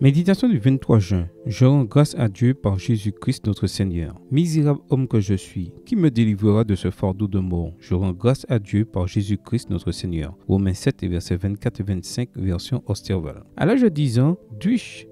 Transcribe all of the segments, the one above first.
Méditation du 23 juin. Je rends grâce à Dieu par Jésus-Christ notre Seigneur. Misérable homme que je suis, qui me délivrera de ce fardeau de mort? Je rends grâce à Dieu par Jésus-Christ notre Seigneur. Romains 7, versets 24 et 25, version Osterwald. À l'âge de 10 ans, Dwight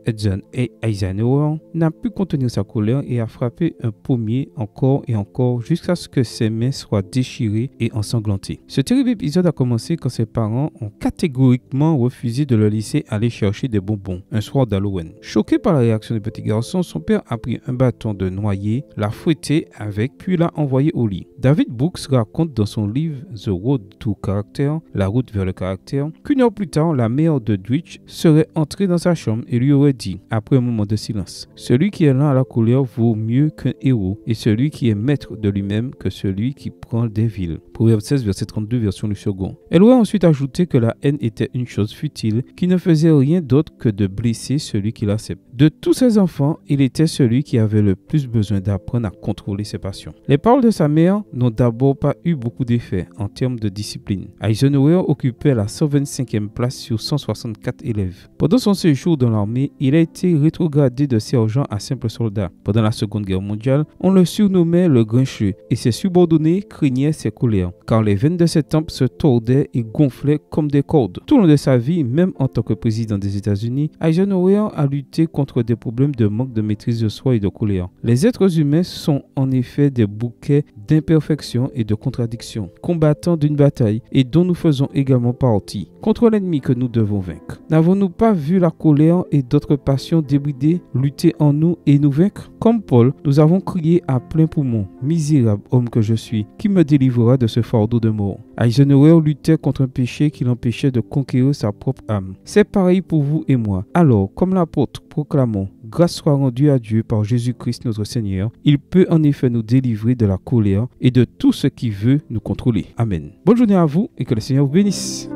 Eisenhower n'a pu contenir sa colère et a frappé un pommier encore et encore jusqu'à ce que ses mains soient déchirées et ensanglantées. Ce terrible épisode a commencé quand ses parents ont catégoriquement refusé de le laisser aller chercher des bonbons un soir d'Halloween. Choqué par la réaction du petit garçon, son père a pris un bâton de noyer, l'a fouetté avec, puis l'a envoyé au lit. David Brooks raconte dans son livre The Road to Character, la route vers le caractère, qu'une heure plus tard, la mère de Dwight serait entrée dans sa chambre et lui aurait dit, après un moment de silence, « Celui qui est lent à la colère vaut mieux qu'un héros, et celui qui est maître de lui-même que celui qui prend des villes. » Proverbe 16, verset 32, version du second. Elle aurait ensuite ajouté que la haine était une chose futile, qui ne faisait rien d'autre que de blesser celui qui l'accepte. De tous ses enfants, il était celui qui avait le plus besoin d'apprendre à contrôler ses passions. Les paroles de sa mère n'ont d'abord pas eu beaucoup d'effet en termes de discipline. Eisenhower occupait la 125e place sur 164 élèves. Pendant son séjour dans l'armée, il a été rétrogradé de sergent à simple soldat. Pendant la Seconde Guerre mondiale, on le surnommait le Grincheux et ses subordonnés craignaient ses colères, car les veines de ses tempes se tordaient et gonflaient comme des cordes. Tout au long de sa vie, même en tant que président des États-Unis, Eisenhower a lutté contre des problèmes de manque de maîtrise de soi et de colère. Les êtres humains sont en effet des bouquets d'imperfections et de contradictions, combattants d'une bataille et dont nous faisons également partie, contre l'ennemi que nous devons vaincre. N'avons-nous pas vu la colère et d'autres passions débridées lutter en nous et nous vaincre? Comme Paul, nous avons crié à plein poumon, « Misérable homme que je suis, qui me délivrera de ce fardeau de mort ?» Eisenhower luttait contre un péché qui l'empêchait de conquérir sa propre âme. C'est pareil pour vous et moi. Alors, comme l'apôtre, proclamons, grâce soit rendue à Dieu par Jésus-Christ notre Seigneur. Il peut en effet nous délivrer de la colère et de tout ce qui veut nous contrôler. Amen. Bonne journée à vous et que le Seigneur vous bénisse.